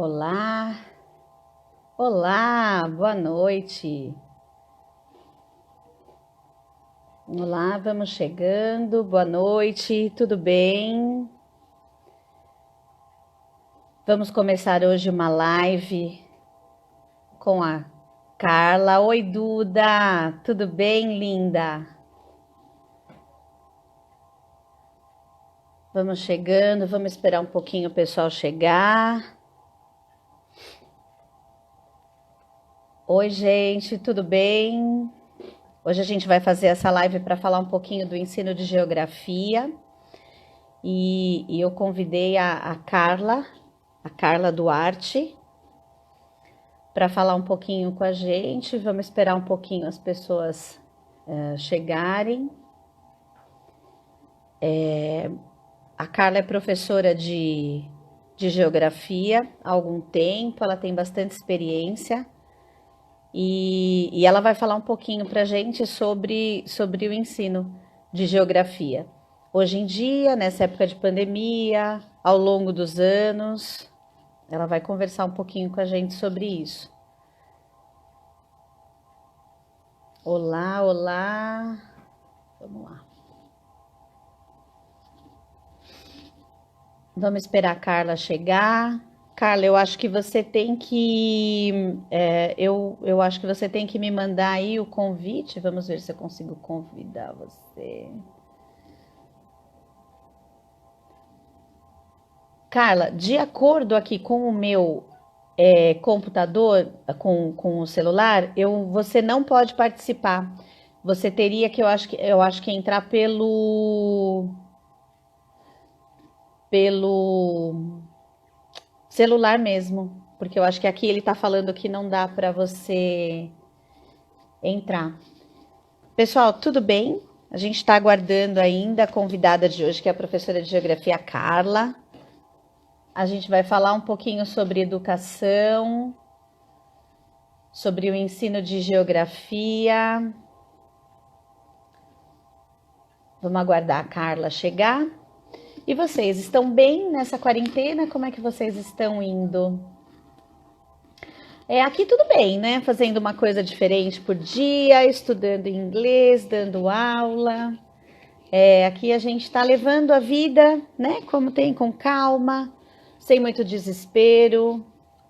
Olá, olá, boa noite. Olá, vamos chegando, boa noite, tudo bem? Vamos começar hoje uma live com a Carla. Oi, Duda, tudo bem, linda? Vamos chegando, vamos esperar um pouquinho o pessoal chegar. Oi, gente, tudo bem? Hoje a gente vai fazer essa live para falar um pouquinho do ensino de geografia e eu convidei a Carla Duarte, para falar um pouquinho com a gente. Vamos esperar um pouquinho as pessoas chegarem. A Carla é professora de geografia há algum tempo, ela tem bastante experiência e ela vai falar um pouquinho para a gente sobre o ensino de geografia. Hoje em dia, nessa época de pandemia, ao longo dos anos, ela vai conversar um pouquinho com a gente sobre isso. Olá, olá. Vamos lá. Vamos esperar a Carla chegar. Carla, eu acho que você tem que. Eu acho que você tem que me mandar aí o convite. Vamos ver se eu consigo convidar você. Carla, de acordo aqui com o meu computador, com o celular, você não pode participar. Você teria que, eu acho que entrar pelo celular mesmo, porque eu acho que aqui ele tá falando que não dá para você entrar. Pessoal, tudo bem? A gente está aguardando ainda a convidada de hoje, que é a professora de geografia Carla. A gente vai falar um pouquinho sobre educação, sobre o ensino de geografia. Vamos aguardar a Carla chegar. E vocês, estão bem nessa quarentena? Como é que vocês estão indo? Aqui tudo bem, né? Fazendo uma coisa diferente por dia, estudando inglês, dando aula. Aqui a gente está levando a vida, né? Como tem, com calma, sem muito desespero.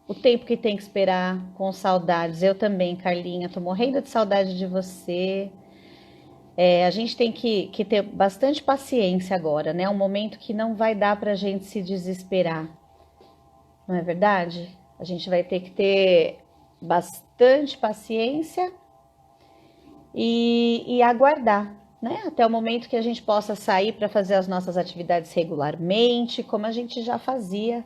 O tempo que tem que esperar, com saudades. Eu também, Carlinha, tô morrendo de saudade de você. A gente tem que ter bastante paciência agora, né? Um momento que não vai dar para a gente se desesperar, não é verdade? A gente vai ter que ter bastante paciência e aguardar, né? Até o momento que a gente possa sair para fazer as nossas atividades regularmente, como a gente já fazia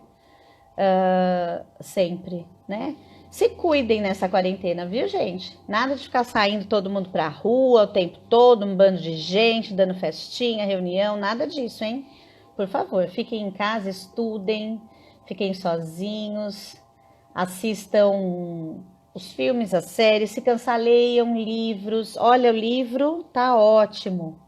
sempre, né? Se cuidem nessa quarentena, viu, gente? Nada de ficar saindo todo mundo pra rua o tempo todo, um bando de gente, dando festinha, reunião, nada disso, hein? Por favor, fiquem em casa, estudem, fiquem sozinhos, assistam os filmes, as séries, se cansar, leiam livros. Olha, o livro tá ótimo.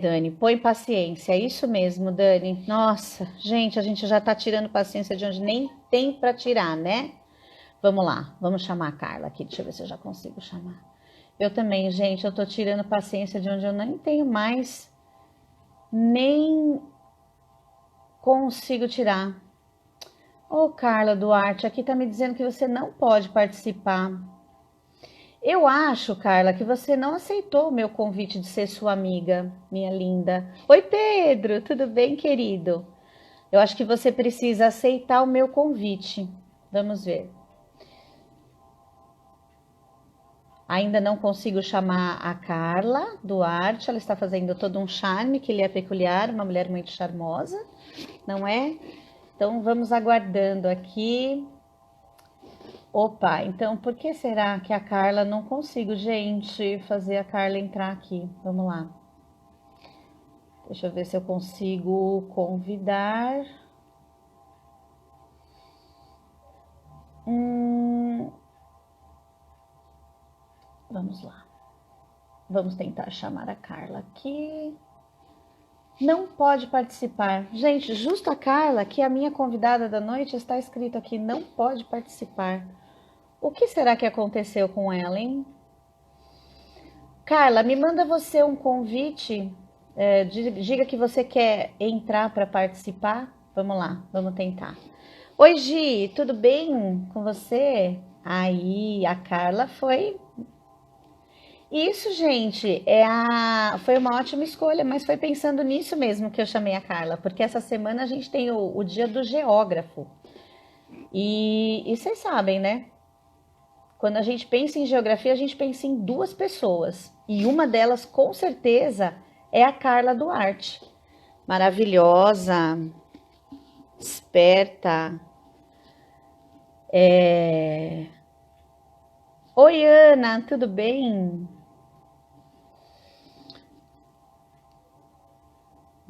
Dani, põe paciência. É isso mesmo, Dani. Nossa, gente, a gente já tá tirando paciência de onde nem tem para tirar, né? Vamos lá, vamos chamar a Carla aqui. Deixa eu ver se eu já consigo chamar. Eu também, gente, eu tô tirando paciência de onde eu nem tenho mais, nem consigo tirar. Ô, Carla Duarte, aqui tá me dizendo que você não pode participar. Eu acho, Carla, que você não aceitou o meu convite de ser sua amiga, minha linda. Oi, Pedro, tudo bem, querido? Eu acho que você precisa aceitar o meu convite. Vamos ver. Ainda não consigo chamar a Carla Duarte, ela está fazendo todo um charme que lhe é peculiar, uma mulher muito charmosa, não é? Então vamos aguardando aqui. Opa, então por que será que a Carla não consigo, gente, fazer a Carla entrar aqui? Vamos lá. Deixa eu ver se eu consigo convidar. Vamos lá. Vamos tentar chamar a Carla aqui. Não pode participar. Gente, justo a Carla, que é a minha convidada da noite, está escrito aqui, não pode participar. O que será que aconteceu com ela, hein? Carla, me manda você um convite. Diga que você quer entrar para participar. Vamos lá, vamos tentar. Oi, Gi, tudo bem com você? Aí, a Carla foi. Isso, gente, foi uma ótima escolha, mas foi pensando nisso mesmo que eu chamei a Carla, porque essa semana a gente tem o dia do geógrafo. E vocês sabem, né? Quando a gente pensa em geografia, a gente pensa em duas pessoas. E uma delas, com certeza, é a Carla Duarte. Maravilhosa, esperta. Oi, Ana, tudo bem?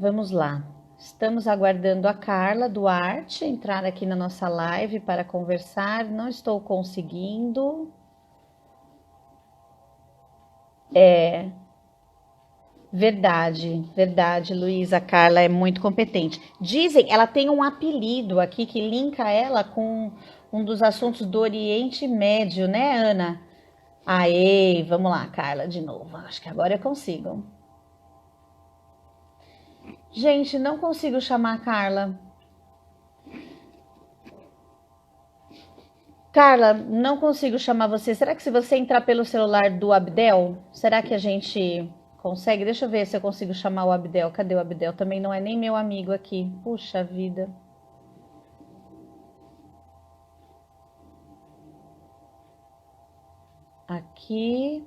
Vamos lá. Estamos aguardando a Carla Duarte entrar aqui na nossa live para conversar. Não estou conseguindo. Verdade, Luísa. A Carla é muito competente. Dizem, ela tem um apelido aqui que linka ela com um dos assuntos do Oriente Médio, né, Ana? Aê, vamos lá, Carla, de novo. Acho que agora eu consigo. Gente, não consigo chamar a Carla. Carla, não consigo chamar você. Será que se você entrar pelo celular do Abdel, será que a gente consegue? Deixa eu ver se eu consigo chamar o Abdel. Cadê o Abdel? Também não é nem meu amigo aqui. Puxa vida. Aqui.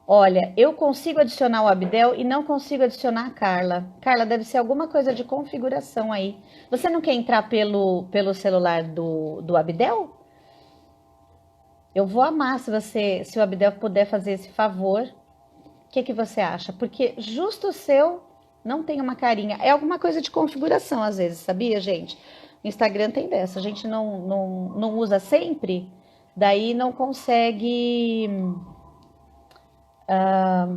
Olha, eu consigo adicionar o Abdel e não consigo adicionar a Carla. Carla, deve ser alguma coisa de configuração aí. Você não quer entrar pelo celular do Abdel? Eu vou amar se o Abdel puder fazer esse favor. O que você acha? Porque justo o seu não tem uma carinha. É alguma coisa de configuração às vezes, sabia, gente? O Instagram tem dessa. A gente não usa sempre, daí não consegue,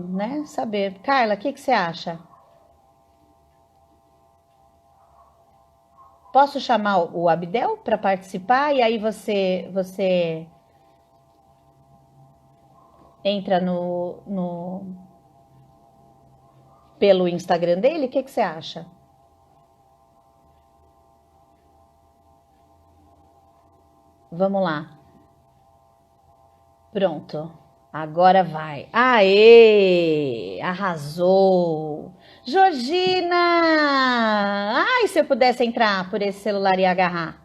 né, saber. Carla, o que você acha? Posso chamar o Abdel para participar e aí você entra pelo Instagram dele? O que você acha? Vamos lá. Pronto. Agora vai. Aê! Arrasou! Georgina! Ai, se eu pudesse entrar por esse celular e agarrar,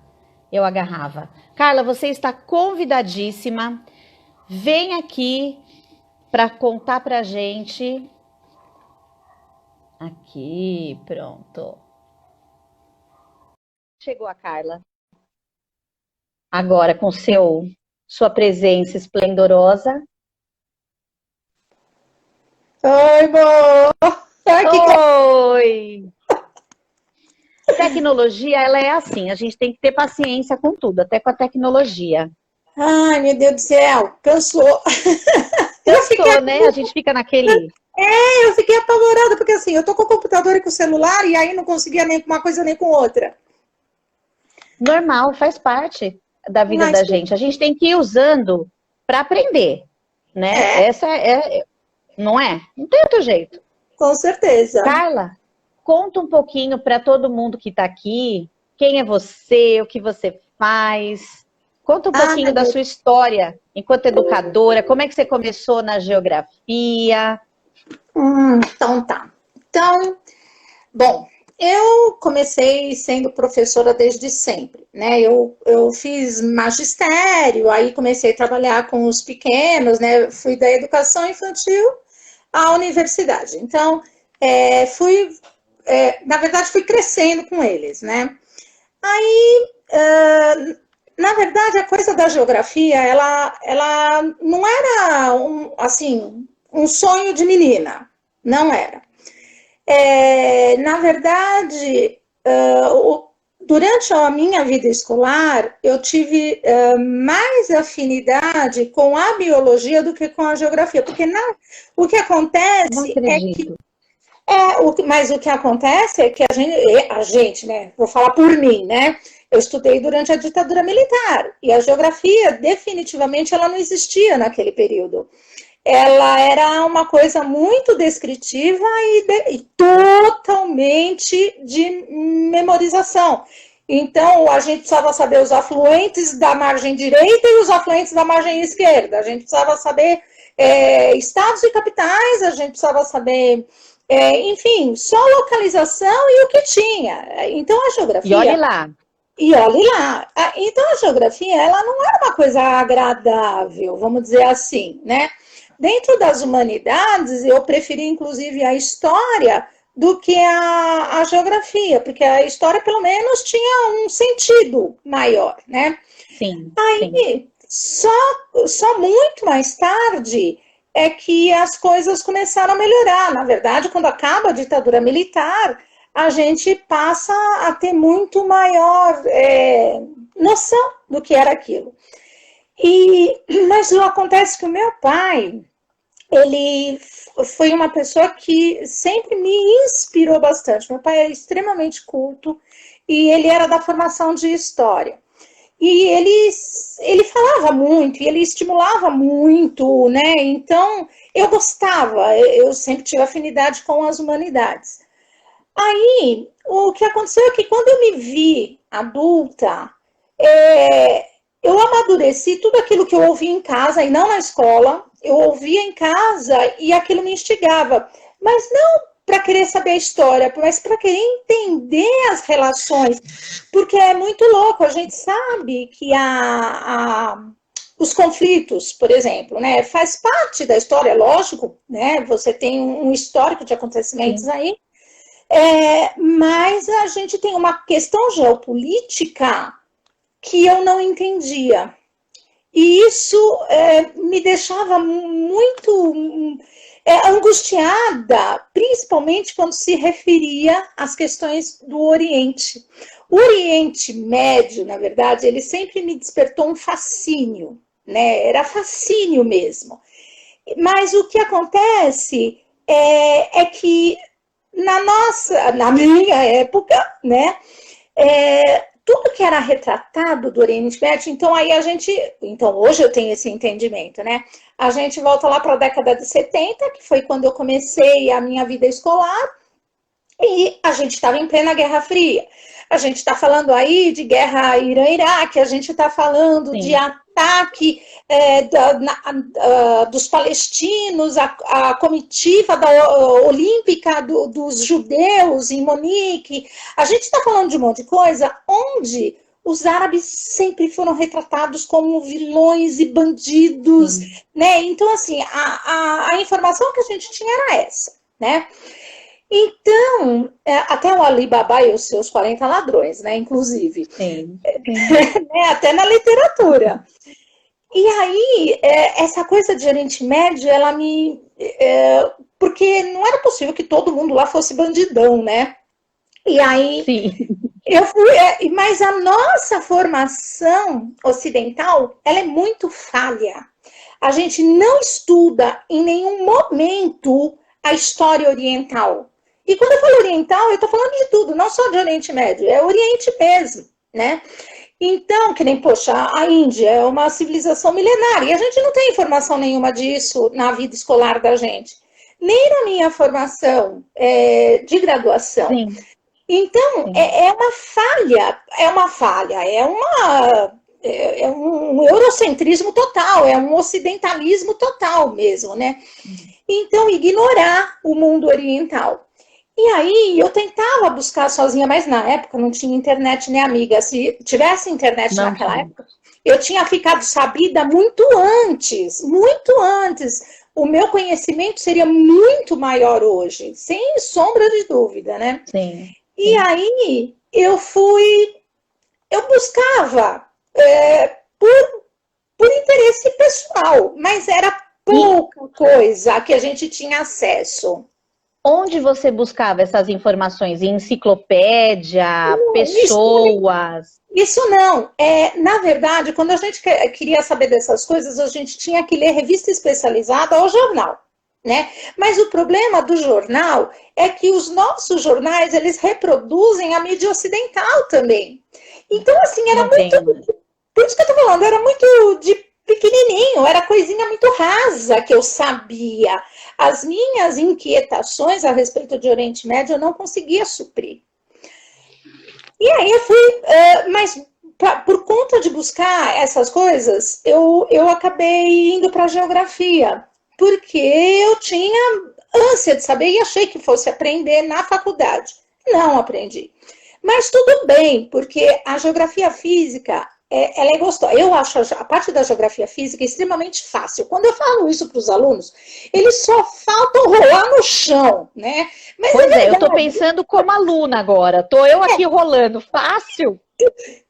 eu agarrava. Carla, você está convidadíssima. Vem aqui para contar pra gente. Aqui, pronto. Chegou a Carla. Agora com sua presença esplendorosa. Oi, amor! Oi! Tecnologia, ela é assim, a gente tem que ter paciência com tudo, até com a tecnologia. Ai, meu Deus do céu, cansou. Cansou, né? A gente fica naquele... Eu fiquei apavorada, porque assim, eu tô com o computador e com o celular, e aí não conseguia nem com uma coisa nem com outra. Normal, faz parte da vida Mas, da gente. A gente tem que ir usando para aprender, né? Essa não é? Não tem outro jeito. com certeza. Carla, conta um pouquinho para todo mundo que está aqui, quem é você, o que você faz. Conta um pouquinho da sua história enquanto educadora, como é que você começou na geografia? Então tá. Então, bom, eu comecei sendo professora desde sempre, né? Eu fiz magistério, aí comecei a trabalhar com os pequenos, né? Fui da educação infantil à universidade. Então, na verdade, fui crescendo com eles, né? Aí, na verdade, a coisa da geografia, ela não era um sonho de menina, não era. Na verdade, durante a minha vida escolar, eu tive mais afinidade com a biologia do que com a geografia, porque o que acontece é que Mas o que acontece é que a gente, né, vou falar por mim, né, eu estudei durante a ditadura militar, e a geografia, definitivamente, ela não existia naquele período. Ela era uma coisa muito descritiva e totalmente de memorização. Então, a gente precisava saber os afluentes da margem direita e os afluentes da margem esquerda. A gente precisava saber estados e capitais, a gente precisava saber, enfim, só localização e o que tinha. Então, a geografia... E olhe lá. E olhe lá. Então, a geografia, ela não era uma coisa agradável, vamos dizer assim, né? Dentro das humanidades, eu preferi, inclusive, a história do que a geografia, porque a história, pelo menos, tinha um sentido maior, né? Sim. Aí, só muito mais tarde é que as coisas começaram a melhorar. Na verdade, quando acaba a ditadura militar, a gente passa a ter muito maior noção do que era aquilo. Mas acontece que o meu pai, ele foi uma pessoa que sempre me inspirou bastante. Meu pai é extremamente culto e ele era da formação de história. E ele falava muito, e ele estimulava muito, né? Então, eu gostava, eu sempre tive afinidade com as humanidades. Aí, o que aconteceu é que quando eu me vi adulta, eu amadureci tudo aquilo que eu ouvia em casa e não na escola. Eu ouvia em casa e aquilo me instigava. Mas não para querer saber a história, mas para querer entender as relações. Porque é muito louco. A gente sabe que os conflitos, por exemplo, né, faz parte da história, lógico, né? Você tem um histórico de acontecimentos aí. Mas a gente tem uma questão geopolítica que eu não entendia. E isso me deixava muito angustiada, principalmente quando se referia às questões do Oriente. O Oriente Médio, na verdade, ele sempre me despertou um fascínio, né? Era fascínio mesmo. Mas o que acontece é que na minha época, né? Tudo que era retratado do Oriente Médio, então hoje eu tenho esse entendimento, né? A gente volta lá para a década de 70, que foi quando eu comecei a minha vida escolar, e a gente estava em plena Guerra Fria. A gente está falando aí de guerra Irã-Iraque, a gente está falando Sim. de ataque dos palestinos, a comitiva olímpica dos judeus em Munique. A gente está falando de um monte de coisa onde os árabes sempre foram retratados como vilões e bandidos, né? Então, assim, a informação que a gente tinha era essa, né? Então, até o Alibaba e os seus 40 ladrões, né? Inclusive. Sim. Até na literatura. E aí, essa coisa de Oriente Médio, ela me... porque não era possível que todo mundo lá fosse bandidão, né? E aí, Sim. eu fui... mas a nossa formação ocidental, ela é muito falha. A gente não estuda em nenhum momento a história oriental. E quando eu falo oriental, eu estou falando de tudo, não só de Oriente Médio, é Oriente mesmo, né? Então, que nem, poxa, a Índia é uma civilização milenar, e a gente não tem informação nenhuma disso na vida escolar da gente, nem na minha formação de graduação. Sim. Então, é um eurocentrismo total, é um ocidentalismo total mesmo, né? Então, ignorar o mundo oriental. E aí, eu tentava buscar sozinha, mas na época não tinha internet nem amiga. Se tivesse internet naquela época, eu tinha ficado sabida muito antes, muito antes. O meu conhecimento seria muito maior hoje, sem sombra de dúvida, né? Sim. E aí, eu buscava por interesse pessoal, mas era pouca coisa que a gente tinha acesso. Onde você buscava essas informações? Em enciclopédia, pessoas? Isso não. Na verdade, quando a gente queria saber dessas coisas, a gente tinha que ler revista especializada ou jornal, né? Mas o problema do jornal é que os nossos jornais, eles reproduzem a mídia ocidental também. Então, assim, era Não tem. muito... Por isso que eu tô falando, era muito de pequenininho, era coisinha muito rasa que eu sabia. As minhas inquietações a respeito de Oriente Médio eu não conseguia suprir. E aí eu fui, mas por conta de buscar essas coisas, eu acabei indo para a geografia, porque eu tinha ânsia de saber e achei que fosse aprender na faculdade. Não aprendi. Mas tudo bem, porque a geografia física, ela é gostosa. Eu acho a parte da geografia física extremamente fácil. Quando eu falo isso para os alunos, eles só faltam rolar no chão, né? Mas pois é, eu estou pensando como aluna agora. Estou eu aqui rolando. Fácil?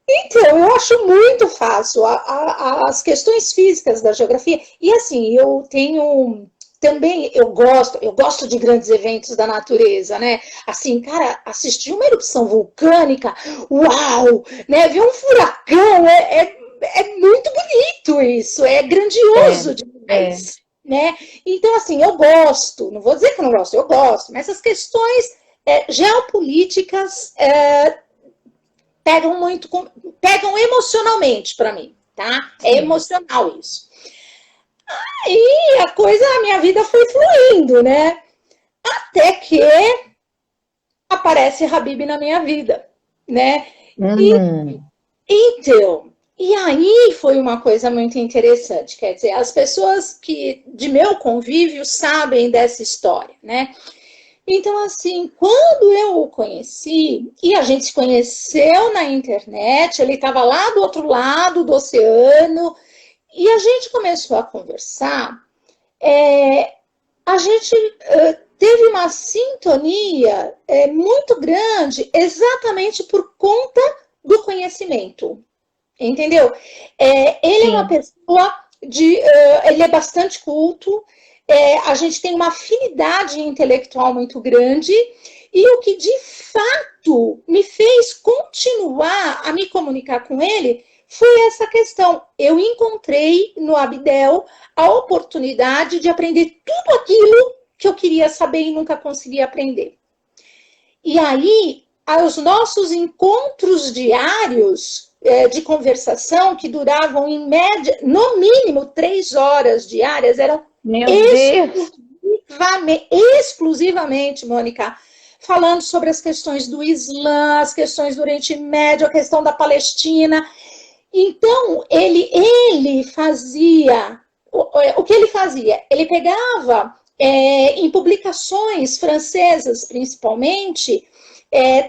Então, eu acho muito fácil as questões físicas da geografia. E assim, eu tenho... Também eu gosto de grandes eventos da natureza, né? Assim, cara, assistir uma erupção vulcânica, uau! Né? Ver um furacão, é muito bonito isso, é grandioso demais, né? Então, assim, eu gosto, não vou dizer que eu não gosto, eu gosto, mas essas questões geopolíticas pegam emocionalmente para mim, tá? É emocional isso. Aí a minha vida foi fluindo, né? Até que aparece Habib na minha vida, né? Então, e aí foi uma coisa muito interessante, quer dizer, as pessoas de meu convívio sabem dessa história, né? Então, assim, quando eu o conheci, e a gente se conheceu na internet, ele estava lá do outro lado do oceano, e a gente começou a conversar, a gente teve uma sintonia muito grande, exatamente por conta do conhecimento, entendeu? Ele é uma pessoa ele é bastante culto, a gente tem uma afinidade intelectual muito grande, e o que de fato me fez continuar a me comunicar com ele foi essa questão. Eu encontrei no Abdel a oportunidade de aprender tudo aquilo que eu queria saber e nunca conseguia aprender. E aí, os nossos encontros diários de conversação, que duravam em média, no mínimo 3 horas diárias, eram exclusivamente, Mônica, falando sobre as questões do Islã, as questões do Oriente Médio, a questão da Palestina. Então, ele fazia... O que ele fazia? Ele pegava, em publicações francesas, principalmente,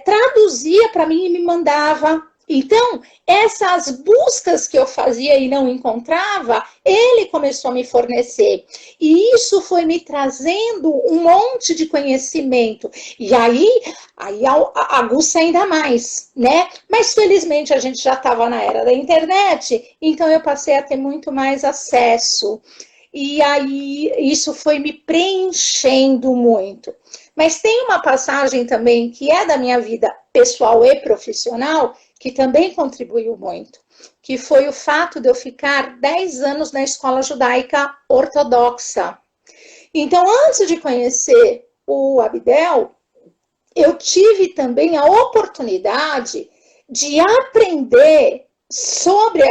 traduzia para mim e me mandava. Então, essas buscas que eu fazia e não encontrava, ele começou a me fornecer. E isso foi me trazendo um monte de conhecimento. E aí aguça ainda mais, né? Mas, felizmente, a gente já estava na era da internet, então eu passei a ter muito mais acesso. E aí, isso foi me preenchendo muito. Mas tem uma passagem também que é da minha vida pessoal e profissional, que também contribuiu muito, que foi o fato de eu ficar 10 anos na escola judaica ortodoxa. Então, antes de conhecer o Abdel, eu tive também a oportunidade de aprender sobre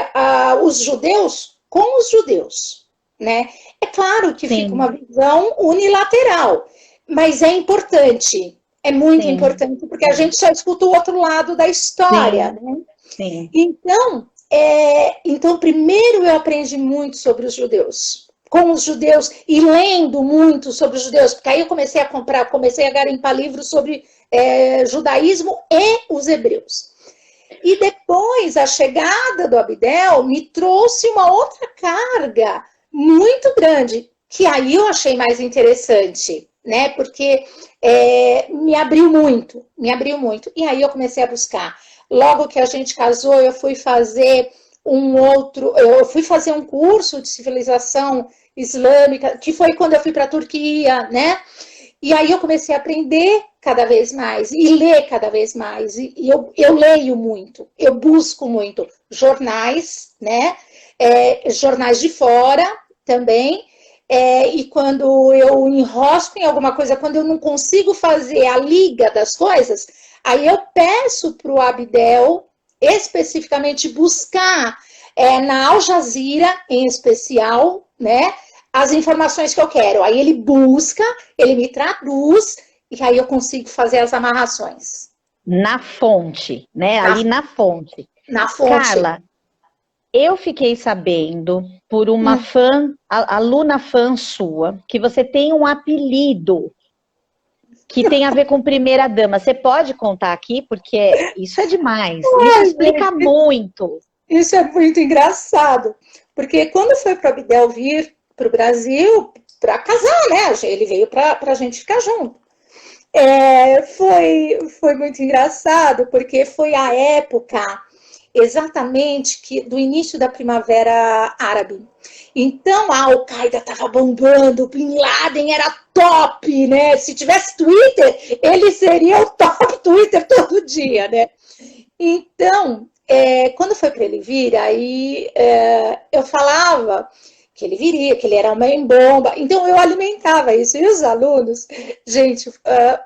os judeus com os judeus, né? É claro que fica uma visão unilateral, mas é importante. É muito importante, porque a gente só escuta o outro lado da história, né? Sim. Então, primeiro eu aprendi muito sobre os judeus, com os judeus, e lendo muito sobre os judeus, porque aí eu comecei a garimpar livros sobre judaísmo e os hebreus. E depois, a chegada do Abdel me trouxe uma outra carga muito grande, que aí eu achei mais interessante, né? Porque me abriu muito. E aí eu comecei a buscar. Logo que a gente casou, eu fui fazer um curso de civilização islâmica, que foi quando eu fui para a Turquia, né? E aí eu comecei a aprender cada vez mais, e ler cada vez mais. E eu leio muito, eu busco muito jornais, né? Jornais de fora também, e quando eu enrosco em alguma coisa, quando eu não consigo fazer a liga das coisas, aí eu peço para o Abdel, especificamente, buscar na Al Jazeera, em especial, né, as informações que eu quero. Aí ele busca, ele me traduz, e aí eu consigo fazer as amarrações. Na fonte, né? Ali na fonte. Na fonte. Carla, eu fiquei sabendo por uma fã, aluna fã sua, que você tem um apelido que tem a ver com primeira dama. Você pode contar aqui? Porque isso é demais. Isso explica muito. Isso é muito engraçado. Porque quando foi para o Abdel vir para o Brasil, para casar, né? Ele veio para a gente ficar junto. Foi muito engraçado, porque foi a época exatamente do início da primavera árabe. Então a Al-Qaeda estava bombando, o Bin Laden era top, né? Se tivesse Twitter, ele seria o top Twitter todo dia, né? Então, quando foi para ele vir, aí eu falava que ele viria, que ele era uma bomba. Então, eu alimentava isso. E os alunos, gente,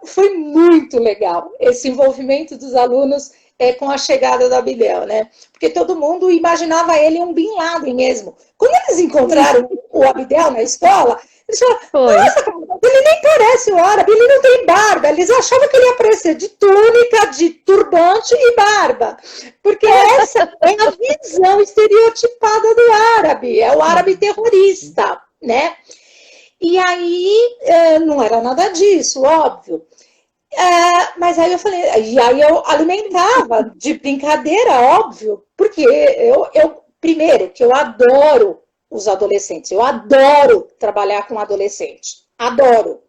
foi muito legal esse envolvimento dos alunos com a chegada do Abdel, né? Porque todo mundo imaginava ele um Bin Laden mesmo. Quando eles encontraram o Abdel na escola, eles falaram, nossa, ele nem parece o árabe, ele não tem barba. Eles achavam que ele ia aparecer de túnica, de turbante e barba. Porque essa é a visão estereotipada do árabe, é o árabe terrorista, né? E aí, não era nada disso, óbvio. Mas aí eu falei, e aí eu alimentava de brincadeira, óbvio, porque primeiro, que eu adoro os adolescentes, eu adoro trabalhar com adolescente, adoro.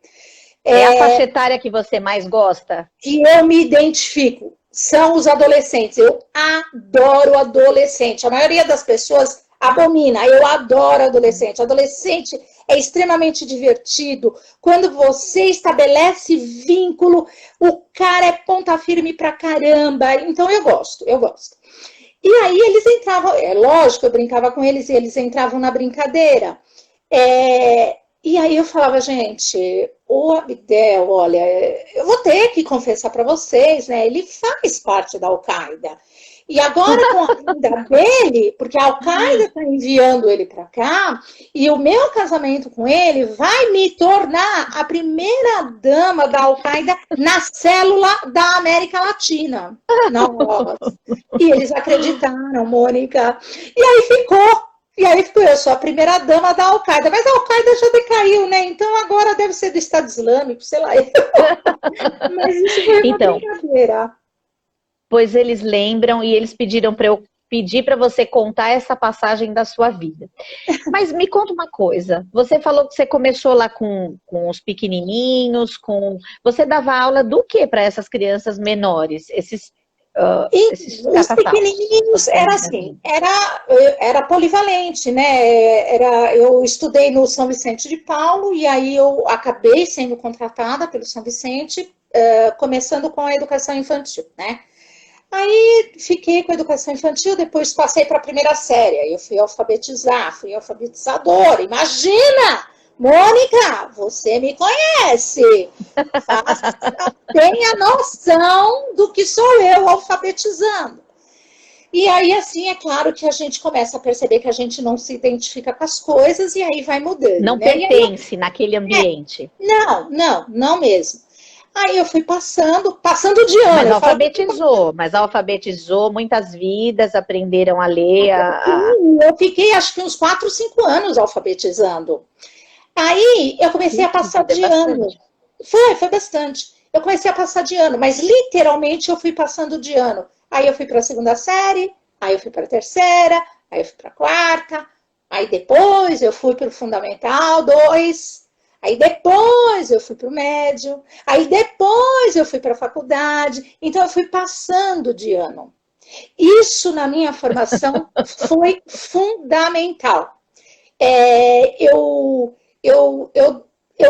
É a faixa etária que você mais gosta? Que eu me identifico, são os adolescentes, eu adoro adolescente, a maioria das pessoas abomina, eu adoro adolescente, adolescente é extremamente divertido, quando você estabelece vínculo, o cara é ponta firme pra caramba, então eu gosto. E aí eles entravam, lógico, eu brincava com eles e eles entravam na brincadeira. E aí eu falava, gente, o Abdel, olha, eu vou ter que confessar para vocês, né? Ele faz parte da Al-Qaeda. E agora com a vinda dele, porque a Al-Qaeda está enviando ele para cá, e o meu casamento com ele vai me tornar a primeira dama da Al-Qaeda na célula da América Latina. E eles acreditaram, Mônica. E aí ficou, eu sou a primeira dama da Al-Qaeda, mas a Al-Qaeda já decaiu, né? Então agora deve ser do Estado Islâmico, sei lá. Mas isso foi uma brincadeira. Pois eles lembram e eles pediram para eu pedir para você contar essa passagem da sua vida. Mas me conta uma coisa, você falou que você começou lá com os pequenininhos, você dava aula do que para essas crianças menores? Os pequenininhos era assim, era polivalente, né? Eu estudei no São Vicente de Paulo e aí eu acabei sendo contratada pelo São Vicente, começando com a educação infantil, né? Aí fiquei com a educação infantil, depois passei para a primeira série, aí eu fui alfabetizadora. Imagina, Mônica, você me conhece, tenha noção do que sou eu alfabetizando. E aí, assim, é claro que a gente começa a perceber que a gente não se identifica com as coisas e aí vai mudando. Não pertence naquele ambiente. Não mesmo. Aí eu fui passando de ano. Mas alfabetizou muitas vidas, aprenderam a ler. Eu fiquei acho que uns 4, 5 anos alfabetizando. Aí eu comecei a passar de ano. Foi bastante. Eu comecei a passar de ano, mas literalmente eu fui passando de ano. Aí eu fui para a segunda série, aí eu fui para a terceira, aí eu fui para a quarta, aí depois eu fui para o Fundamental 2. Aí depois eu fui para o médio, aí depois eu fui para a faculdade, então eu fui passando de ano. Isso na minha formação foi fundamental. Eu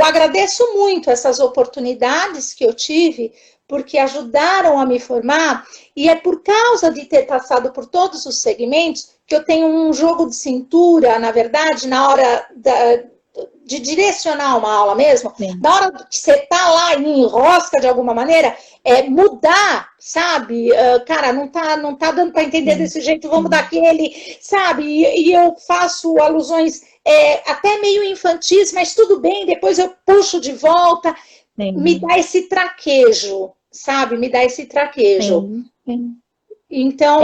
agradeço muito essas oportunidades que eu tive, porque ajudaram a me formar, e é por causa de ter passado por todos os segmentos que eu tenho um jogo de cintura, na verdade, na hora de direcionar uma aula mesmo, Sim. na hora que você tá lá e enrosca de alguma maneira, mudar, sabe? Cara, não tá dando para entender desse jeito, vamos daquele, sabe? E eu faço alusões até meio infantis, mas tudo bem, depois eu puxo de volta. Sim. Me dá esse traquejo, sabe? Me dá esse traquejo. Sim. Então,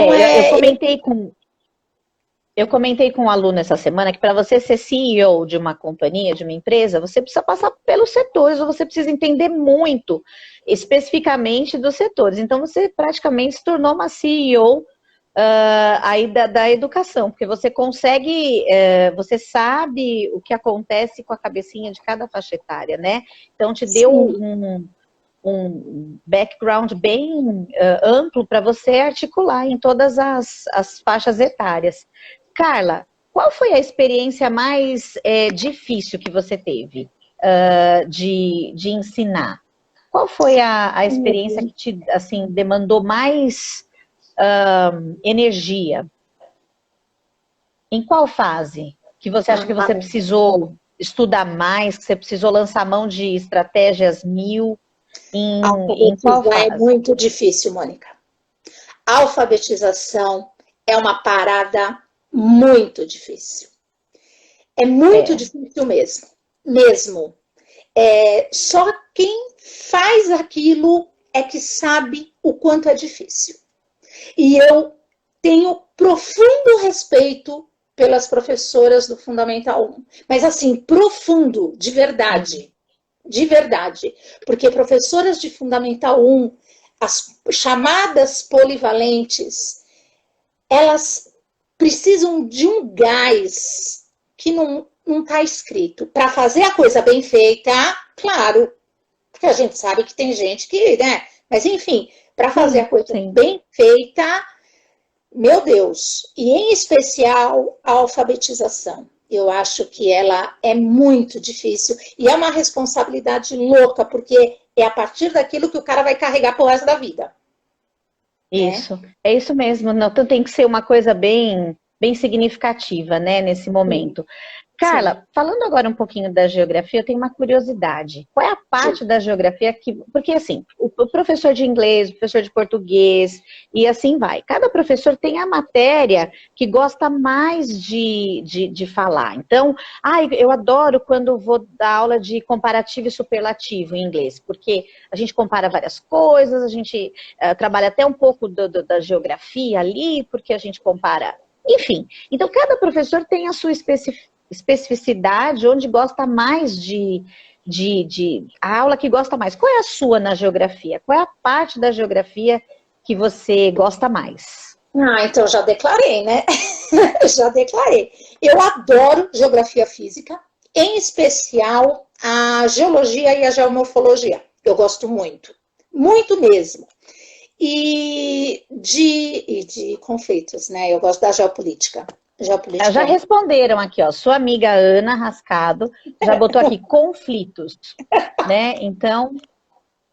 eu comentei com um aluno essa semana que para você ser CEO de uma companhia, de uma empresa, você precisa passar pelos setores, ou você precisa entender muito especificamente dos setores. Então, você praticamente se tornou uma CEO aí da educação, porque você consegue, você sabe o que acontece com a cabecinha de cada faixa etária, né? Então, te deu um background bem amplo para você articular em todas as faixas etárias. Carla, qual foi a experiência mais difícil que você teve de ensinar? Qual foi a experiência que te assim, demandou mais energia? Em qual fase que você acha que você precisou estudar mais, que você precisou lançar mão de estratégias mil? Em qual fase? É muito difícil, Mônica. A alfabetização é uma parada muito difícil. É muito difícil mesmo. Só quem faz aquilo é que sabe o quanto é difícil. E eu tenho profundo respeito pelas professoras do Fundamental 1. Mas assim, profundo, de verdade. De verdade. Porque professoras de Fundamental 1, as chamadas polivalentes, elas precisam de um gás que não está escrito. Para fazer a coisa bem feita, claro, porque a gente sabe que tem gente que, né? Mas enfim, para fazer a coisa bem feita, meu Deus, e em especial a alfabetização. Eu acho que ela é muito difícil e é uma responsabilidade louca, porque é a partir daquilo que o cara vai carregar pro resto da vida. Isso, é isso mesmo. Não, então tem que ser uma coisa bem significativa, né, nesse momento. Carla, falando agora um pouquinho da geografia, eu tenho uma curiosidade. Qual é a parte da geografia que... Porque, assim, o professor de inglês, o professor de português, e assim vai. Cada professor tem a matéria que gosta mais de falar. Então, eu adoro quando vou dar aula de comparativo e superlativo em inglês, porque a gente compara várias coisas, a gente trabalha até um pouco da geografia ali, porque a gente compara... Enfim, então cada professor tem a sua especificidade, onde gosta mais a aula que gosta mais. Qual é a sua na geografia? Qual é a parte da geografia que você gosta mais? Então já declarei, né? Já declarei. Eu adoro geografia física, em especial a geologia e a geomorfologia. Eu gosto muito, muito mesmo. E de conflitos, né? Eu gosto da geopolítica. Já responderam aqui, ó. Sua amiga Ana Rascado já botou aqui conflitos, né? Então,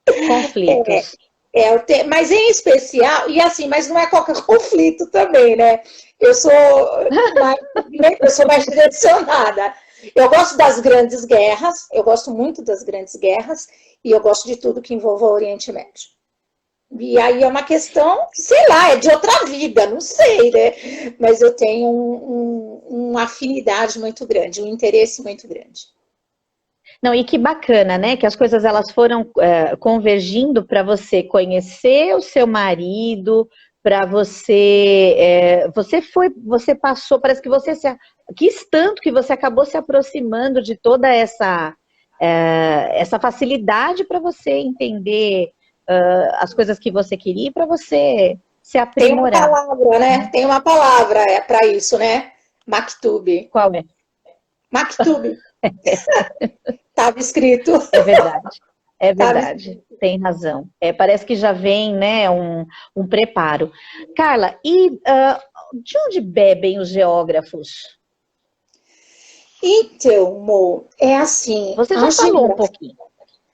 conflitos. Mas em especial, e assim, mas não é qualquer conflito também, né? Eu sou mais direcionada. Eu gosto das grandes guerras, eu gosto muito das grandes guerras, e eu gosto de tudo que envolva o Oriente Médio. E aí é uma questão, sei lá, é de outra vida, não sei, né? Mas eu tenho uma afinidade muito grande, um interesse muito grande. Não, e que bacana, né? Que as coisas elas foram convergindo para você conhecer o seu marido, para você, você passou, parece que você quis tanto que você acabou se aproximando de toda essa facilidade para você entender as coisas que você queria para você se aprimorar. Tem uma palavra, né? Tem uma palavra para isso, né? Maktub. Qual é? Maktub. Estava escrito. É verdade. É verdade. Tem razão. Parece que já vem, né, um preparo. Carla, e de onde bebem os geógrafos? Então, Mo, é assim. Você já falou um pouquinho.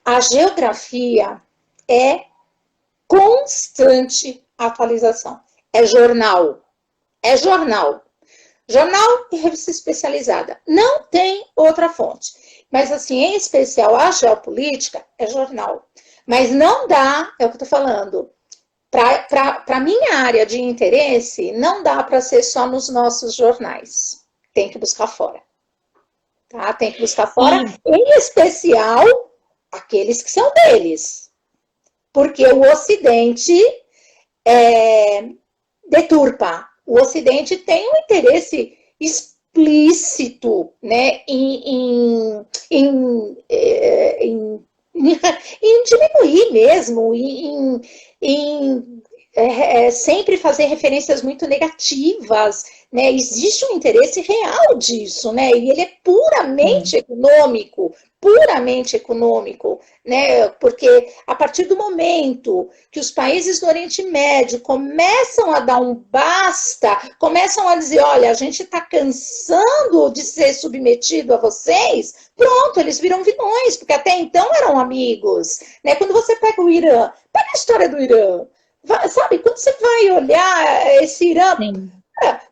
A geografia é constante atualização. É jornal. É jornal. Jornal e revista especializada. Não tem outra fonte. Mas, assim, em especial a geopolítica, é jornal. Mas não dá, é o que eu estou falando, para a minha área de interesse, não dá para ser só nos nossos jornais. Tem que buscar fora. Tá? Tem que buscar fora, em especial aqueles que são deles. Porque o Ocidente deturpa. O Ocidente tem um interesse explícito, né, em diminuir mesmo, em sempre fazer referências muito negativas, né? Existe um interesse real disso, né? E ele é puramente econômico, né? Porque a partir do momento que os países do Oriente Médio começam a dar um basta, começam a dizer, olha, a gente está cansando de ser submetido a vocês, pronto, eles viram vilões, porque até então eram amigos, né? Quando você pega o Irã, pega a história do Irã, sabe, quando você vai olhar esse Irã,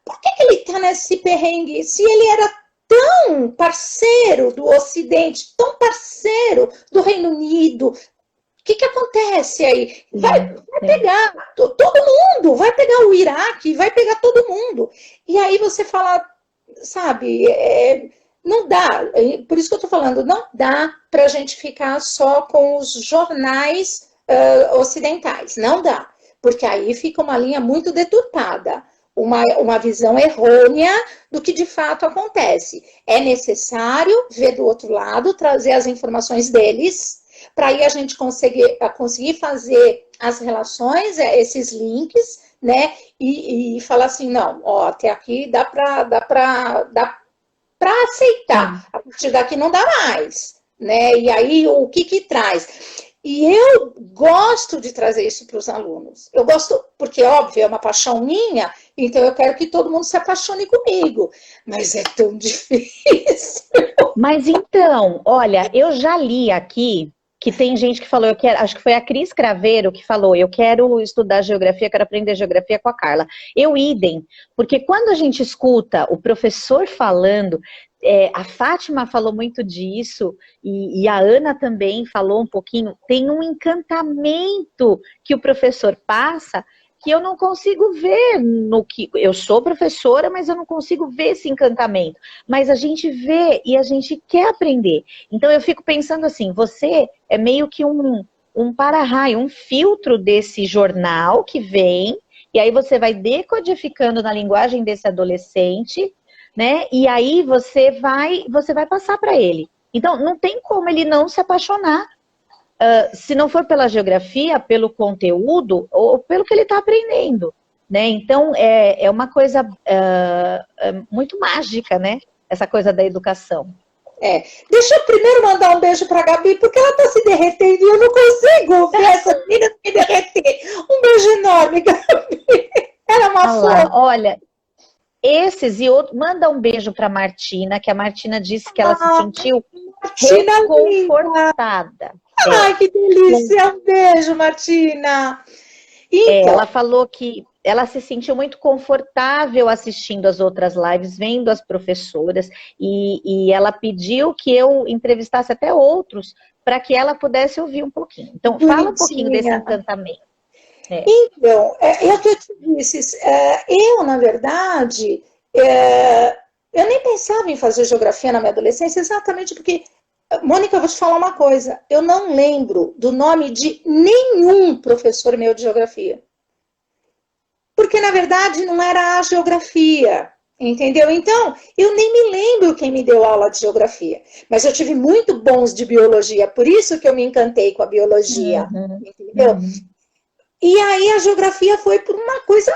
por que ele está nesse perrengue? Se ele era tão parceiro do Ocidente, tão parceiro do Reino Unido, o que acontece aí? Vai pegar todo mundo, vai pegar o Iraque, vai pegar todo mundo. E aí você fala, sabe, não dá, por isso que eu estou falando, não dá para a gente ficar só com os jornais ocidentais, não dá. Porque aí fica uma linha muito deturpada, uma visão errônea do que de fato acontece. É necessário ver do outro lado, trazer as informações deles, para aí a gente conseguir fazer as relações, esses links, né? E falar assim, não, ó, até aqui dá para aceitar, a partir daqui não dá mais, né? E aí o que traz? E eu gosto de trazer isso para os alunos. Eu gosto, porque, óbvio, é uma paixão minha, então eu quero que todo mundo se apaixone comigo. Mas é tão difícil. Mas então, olha, eu já li aqui que tem gente que falou, acho que foi a Cris Craveiro que falou, eu quero estudar geografia, quero aprender geografia com a Carla. Eu idem, porque quando a gente escuta o professor falando, a Fátima falou muito disso, e a Ana também falou um pouquinho, tem um encantamento que o professor passa, que eu não consigo ver no que... Eu sou professora, mas eu não consigo ver esse encantamento. Mas a gente vê e a gente quer aprender. Então eu fico pensando assim, você é meio que um para-raio, um filtro desse jornal que vem, e aí você vai decodificando na linguagem desse adolescente, né? E aí você vai passar para ele. Então não tem como ele não se apaixonar. Se não for pela geografia, pelo conteúdo, ou pelo que ele está aprendendo, né? Então, é uma coisa muito mágica, né? Essa coisa da educação. Deixa eu primeiro mandar um beijo para a Gabi, porque ela está se derretendo e eu não consigo ver essa menina se derreter. Um beijo enorme, Gabi. Ela é uma fofa. Olha, esses e outros... Manda um beijo para a Martina, que a Martina disse que ela se sentiu reconfortada. Ai, que delícia! Um beijo, Martina! Então, ela falou que ela se sentiu muito confortável assistindo as outras lives, vendo as professoras, e ela pediu que eu entrevistasse até outros, para que ela pudesse ouvir um pouquinho. Então, fala um pouquinho desse encantamento. Então, é o que eu te disse. Eu, na verdade, eu nem pensava em fazer geografia na minha adolescência, exatamente porque... Mônica, eu vou te falar uma coisa. Eu não lembro do nome de nenhum professor meu de geografia. Porque, na verdade, não era a geografia, entendeu? Então, eu nem me lembro quem me deu aula de geografia. Mas eu tive muito bons de biologia, por isso que eu me encantei com a biologia, entendeu? E aí a geografia foi por uma coisa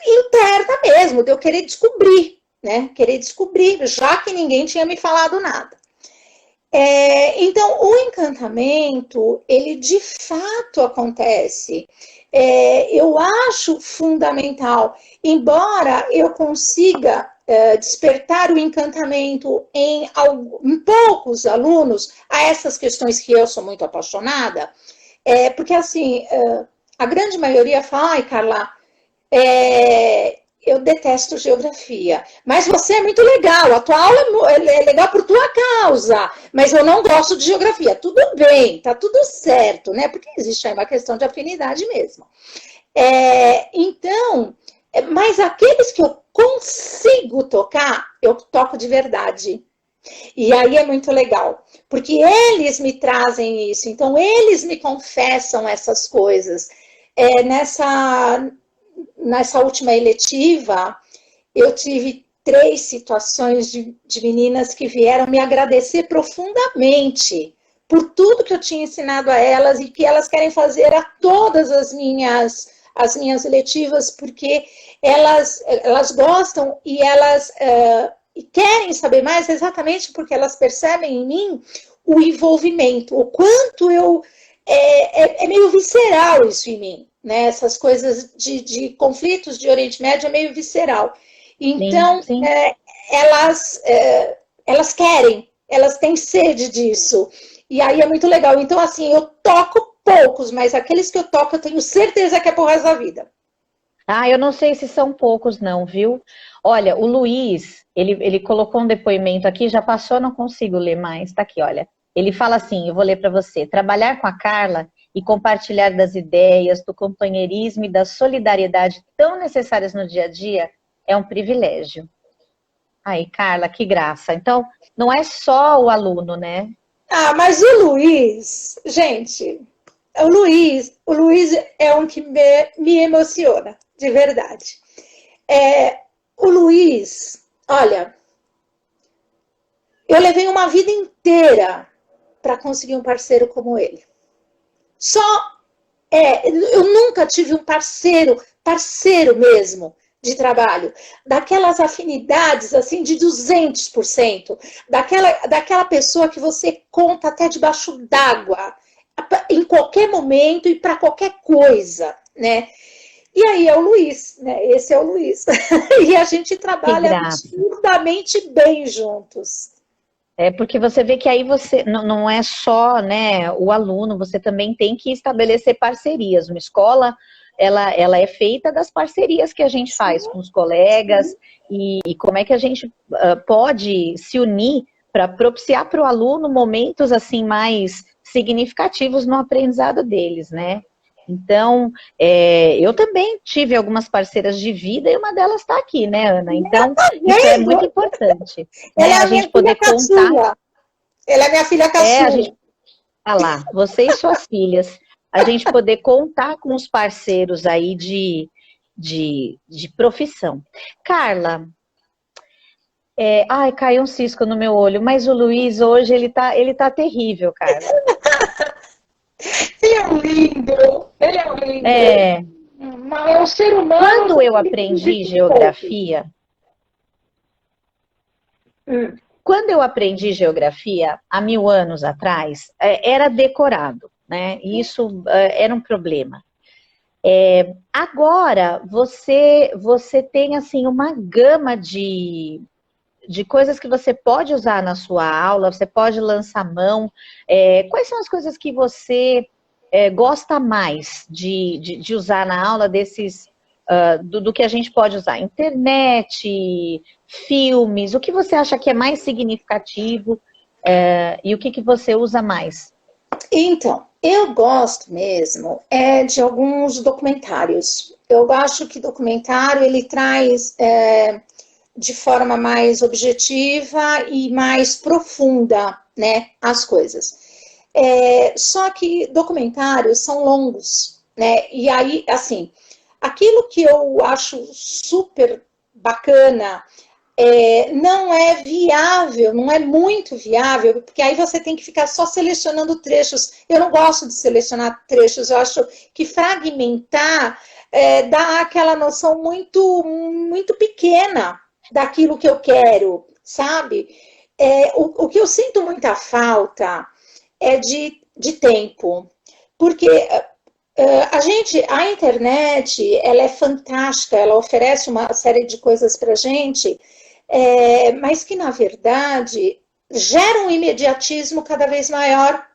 interna mesmo, de eu querer descobrir, né? Querer descobrir, já que ninguém tinha me falado nada. Então, o encantamento, ele de fato acontece. Eu acho fundamental, embora eu consiga despertar o encantamento em poucos alunos, a essas questões que eu sou muito apaixonada, porque assim, a grande maioria fala, ai, Carla, eu detesto geografia, mas você é muito legal, a tua aula é legal por tua causa, mas eu não gosto de geografia. Tudo bem, tá tudo certo, né? Porque existe aí uma questão de afinidade mesmo. Então, mas aqueles que eu consigo tocar, eu toco de verdade. E aí é muito legal, porque eles me trazem isso, então eles me confessam essas coisas. Nessa última eletiva, eu tive 3 situações de meninas que vieram me agradecer profundamente por tudo que eu tinha ensinado a elas e que elas querem fazer a todas as minhas eletivas, porque elas gostam e elas querem saber mais exatamente porque elas percebem em mim o envolvimento, o quanto é meio visceral isso em mim, né? Essas coisas de conflitos de Oriente Médio é meio visceral. Então, sim. Elas querem, elas têm sede disso. E aí é muito legal. Então, assim, eu toco poucos, mas aqueles que eu toco, eu tenho certeza que é pro resto da vida. Eu não sei se são poucos não, viu? Olha, o Luiz, ele colocou um depoimento aqui, já passou, não consigo ler mais, tá aqui, olha. Ele fala assim, eu vou ler para você. Trabalhar com a Carla e compartilhar das ideias, do companheirismo e da solidariedade tão necessárias no dia a dia é um privilégio. Aí, Carla, que graça. Então, não é só o aluno, né? Mas o Luiz, gente, o Luiz é um que me emociona, de verdade. O Luiz, olha, eu levei uma vida inteira para conseguir um parceiro como ele. Eu nunca tive um parceiro mesmo de trabalho, daquelas afinidades assim de 200%, daquela pessoa que você conta até debaixo d'água, em qualquer momento e para qualquer coisa, né? E aí é o Luiz, né? Esse é o Luiz. E a gente trabalha absurdamente bem juntos. Porque você vê que aí você não é só, né, o aluno, você também tem que estabelecer parcerias. Uma escola, ela é feita das parcerias que a gente faz com os colegas e como é que a gente pode se unir para propiciar para o aluno momentos assim mais significativos no aprendizado deles, né? Então, eu também tive algumas parceiras de vida e uma delas está aqui, né, Ana? Então, isso é muito importante. Ela né? é a minha filha caçula. Ela é minha filha caçula. Olha lá, você e suas filhas. A gente poder contar com os parceiros aí de profissão. Carla, caiu um cisco no meu olho, mas o Luiz hoje, ele tá terrível, Carla. Ele é um lindo, ele é um lindo. É um ser humano. Quando eu aprendi geografia, há 1000 anos atrás, era decorado, né? Isso era um problema. Agora, você tem, assim, uma gama de coisas que você pode usar na sua aula, você pode lançar mão. Quais são as coisas que você gosta mais de usar na aula desses, do que a gente pode usar? Internet, filmes, o que você acha que é mais significativo e o que você usa mais? Então, eu gosto mesmo de alguns documentários. Eu acho que documentário, ele traz de forma mais objetiva e mais profunda, né, as coisas. Só que documentários são longos, né, e aí, assim, aquilo que eu acho super bacana não é viável, não é muito viável, porque aí você tem que ficar só selecionando trechos. Eu não gosto de selecionar trechos, eu acho que fragmentar dá aquela noção muito, muito pequena daquilo que eu quero, sabe? O que eu sinto muita falta é de tempo, porque a internet, ela é fantástica, ela oferece uma série de coisas para a gente, mas que, na verdade, gera um imediatismo cada vez maior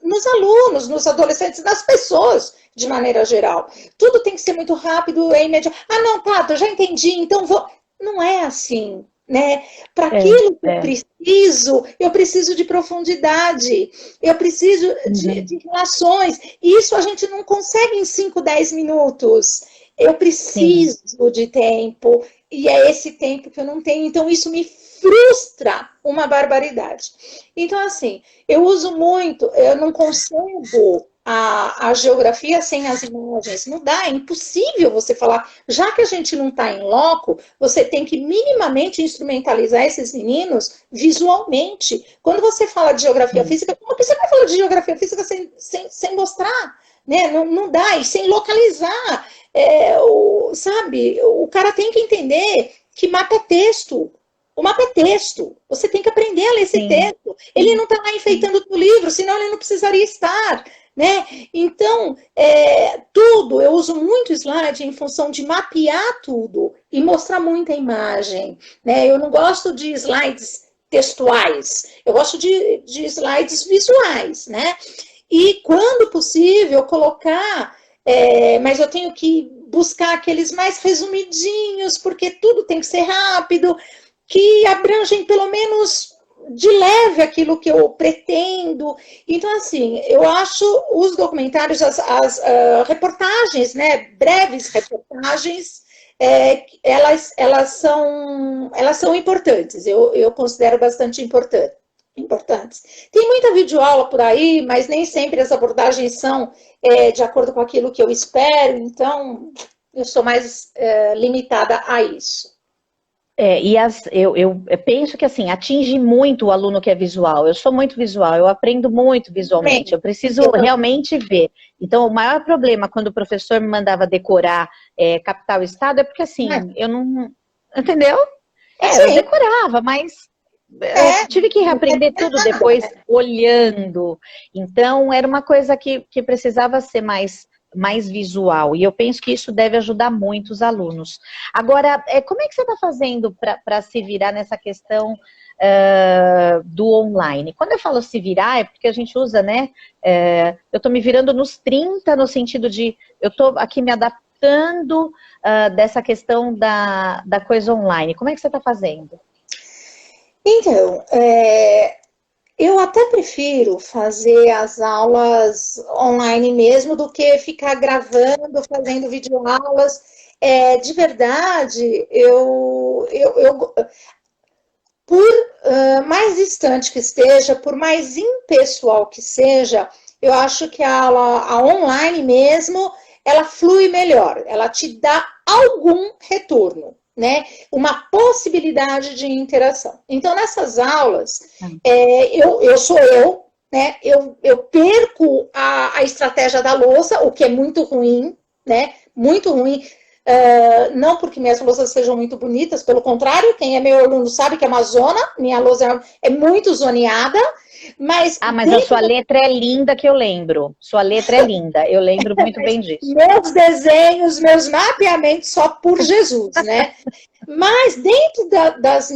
nos alunos, nos adolescentes, nas pessoas, de maneira geral. Tudo tem que ser muito rápido, é imediato. Ah, não, tá, eu já entendi, então vou. Não é assim, né? Para aquilo que eu preciso de profundidade, eu preciso de relações. E isso a gente não consegue em 5, 10 minutos. Eu preciso de tempo, e é esse tempo que eu não tenho. Então, isso me frustra uma barbaridade. Então, assim, eu uso muito, eu não consigo a geografia sem as imagens. Não dá, é impossível você falar. Já que a gente não está em loco, você tem que minimamente instrumentalizar esses meninos visualmente. Quando você fala de geografia física, como que você vai falar de geografia física sem mostrar? Né? Não dá, e sem localizar. Sabe, o cara tem que entender que mapa é texto. O mapa é texto. Você tem que aprender a ler esse texto. Ele não está lá enfeitando o livro, senão ele não precisaria estar. Né? Então, tudo, eu uso muito slide em função de mapear tudo e mostrar muita imagem. Né? Eu não gosto de slides textuais, eu gosto de slides visuais. Né? E, quando possível, colocar, mas eu tenho que buscar aqueles mais resumidinhos, porque tudo tem que ser rápido, que abrangem pelo menos de leve aquilo que eu pretendo. Então, assim, eu acho os documentários, as reportagens, né, breves reportagens, elas são importantes, eu considero bastante importantes. Tem muita videoaula por aí, mas nem sempre as abordagens são de acordo com aquilo que eu espero, então eu sou mais limitada a isso. Eu penso que assim, atinge muito o aluno que é visual. Eu sou muito visual, eu aprendo muito visualmente, eu preciso realmente ver. Então, o maior problema quando o professor me mandava decorar capital estado é porque assim, eu não. Entendeu? Eu decorava, mas eu tive que reaprender tudo depois olhando. Então, era uma coisa que precisava ser mais visual, e eu penso que isso deve ajudar muito os alunos. Agora, como é que você está fazendo para se virar nessa questão do online? Quando eu falo se virar, é porque a gente usa, né? Eu estou me virando nos 30, no sentido de, eu estou aqui me adaptando dessa questão da coisa online. Como é que você está fazendo? Então, eu até prefiro fazer as aulas online mesmo do que ficar gravando, fazendo videoaulas. De verdade, por mais distante que esteja, por mais impessoal que seja, eu acho que a online mesmo, ela flui melhor, ela te dá algum retorno. Né? Uma possibilidade de interação. Então, nessas aulas, eu sou eu, né? Eu perco a estratégia da louça, o que é muito ruim, né? Muito ruim. Não porque minhas louças sejam muito bonitas, pelo contrário, quem é meu aluno sabe que é uma zona, minha louça é muito zoneada, mas... mas a sua letra é linda, que eu lembro. Sua letra é linda, eu lembro muito bem disso. Meus desenhos, meus mapeamentos, só por Jesus, né? Mas dentro das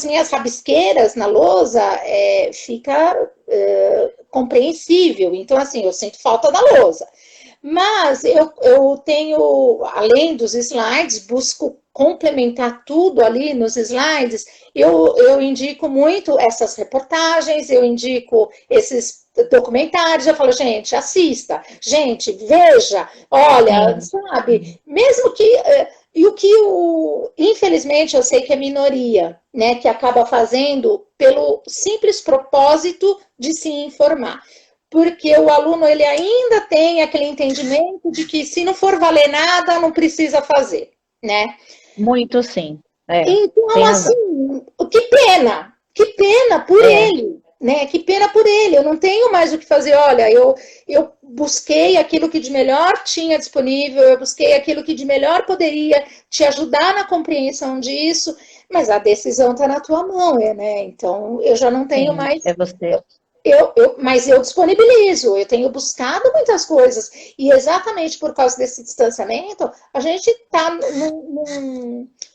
minhas rabisqueiras na lousa, fica compreensível. Então, assim, eu sinto falta da lousa. Mas eu tenho, além dos slides, busco complementar tudo ali nos slides. Eu indico muito essas reportagens, eu indico esses documentários, eu falo, gente, assista, gente, veja, olha, sabe, mesmo que... E o que, infelizmente, eu sei que é minoria, né, que acaba fazendo pelo simples propósito de se informar. Porque o aluno, ele ainda tem aquele entendimento de que se não for valer nada, não precisa fazer, né? Muito, sim. Então, assim, que pena por ele, né? Que pena por ele, eu não tenho mais o que fazer. Olha, eu busquei aquilo que de melhor tinha disponível, eu busquei aquilo que de melhor poderia te ajudar na compreensão disso, mas a decisão está na tua mão, né? Então, eu já não tenho mais... É você. Mas eu disponibilizo, eu tenho buscado muitas coisas, e exatamente por causa desse distanciamento, a gente está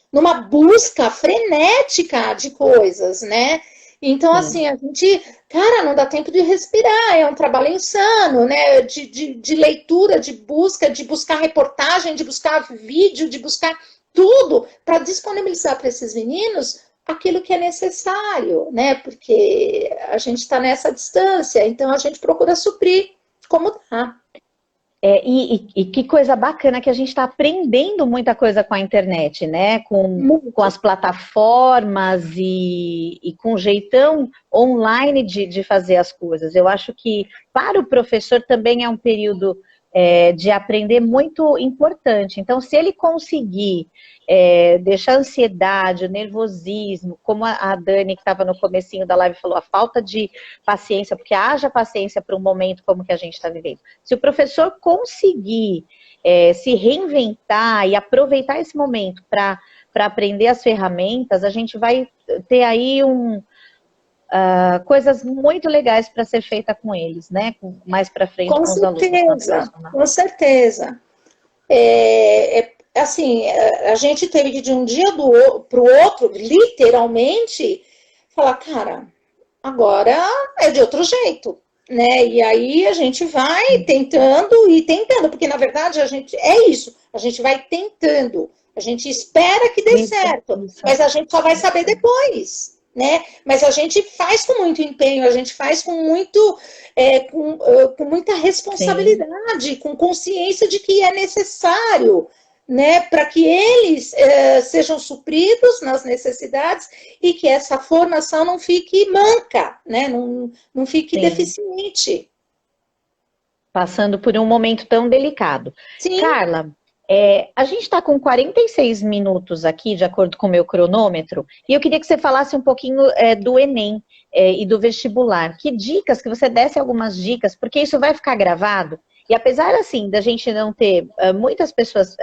numa busca frenética de coisas, né? Então, sim. assim, a gente, cara, não dá tempo de respirar, é um trabalho insano, né? De leitura, de buscar reportagem, de buscar vídeo, de buscar tudo para disponibilizar para esses meninos aquilo que é necessário, né? Porque a gente está nessa distância, então a gente procura suprir como dá. E que coisa bacana que a gente está aprendendo muita coisa com a internet, né? Com Muito. as plataformas e com o jeitão online de fazer as coisas. Eu acho que para o professor também é um período de aprender muito importante. Então, se ele conseguir deixar a ansiedade, o nervosismo, como a Dani, que estava no comecinho da live, falou, a falta de paciência, porque haja paciência para um momento como que a gente está vivendo. Se o professor conseguir se reinventar e aproveitar esse momento para aprender as ferramentas, a gente vai ter aí coisas muito legais para ser feita com eles, né? Mais para frente Com com os alunos no certeza, educacional. com certeza. Assim, a gente teve que de um dia para o outro, literalmente, falar, cara, agora é de outro jeito, né? E aí a gente vai tentando e tentando, porque na verdade a gente é isso, a gente vai tentando, a gente espera que dê certo, Isso. mas a gente só vai saber depois. Né? Mas a gente faz com muito empenho, a gente faz com com muita Sim. responsabilidade, com consciência de que é necessário, né, para que eles sejam supridos nas necessidades e que essa formação não fique manca, né, não fique Sim. deficiente. Passando por um momento tão delicado. Sim, Carla, a gente está com 46 minutos aqui, de acordo com o meu cronômetro, e eu queria que você falasse um pouquinho do Enem e do vestibular. Que dicas, que você desse algumas dicas, porque isso vai ficar gravado. E apesar, assim, da gente não ter muitas pessoas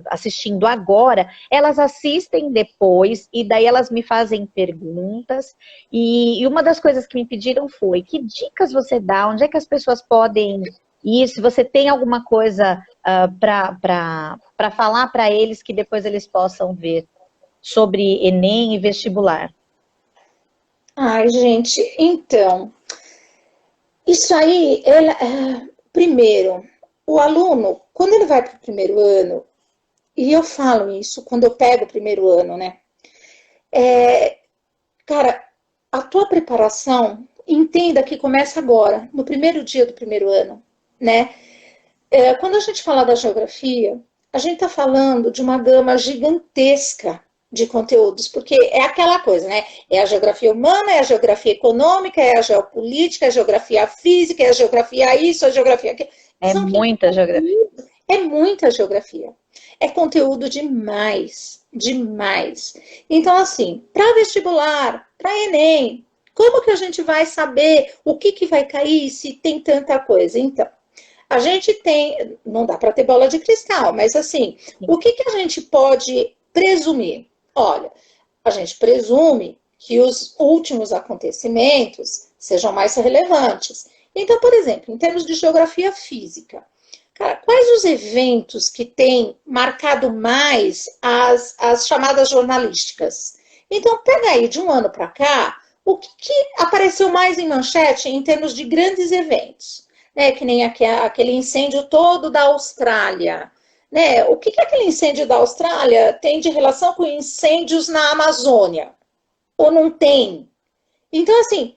assistindo agora, elas assistem depois e daí elas me fazem perguntas. E uma das coisas que me pediram foi, que dicas você dá? Onde é que as pessoas podem ir? Se você tem alguma coisa para falar para eles que depois eles possam ver sobre Enem e vestibular. ai, gente, então, isso aí, primeiro, o aluno, quando ele vai para o primeiro ano, e eu falo isso quando eu pego o primeiro ano, né? Cara, a tua preparação, entenda que começa agora, no primeiro dia do primeiro ano, né? Quando a gente fala da geografia, a gente está falando de uma gama gigantesca de conteúdos, porque é aquela coisa, né? É a geografia humana, é a geografia econômica, é a geopolítica, é a geografia física, é a geografia isso, a geografia aquilo. É São muita geografia. é muita geografia. É conteúdo demais, demais. Então, assim, para vestibular, para Enem, como que a gente vai saber o que vai cair se tem tanta coisa? Então, a gente tem, não dá para ter bola de cristal, mas assim, o que a gente pode presumir? Olha, a gente presume que os últimos acontecimentos sejam mais relevantes. Então, por exemplo, em termos de geografia física, cara, quais os eventos que têm marcado mais as chamadas jornalísticas? Então, pega aí de um ano para cá, o que apareceu mais em manchete em termos de grandes eventos? Né, que nem aquele incêndio todo da Austrália. Né? O que aquele incêndio da Austrália tem de relação com incêndios na Amazônia? Ou não tem? Então, assim,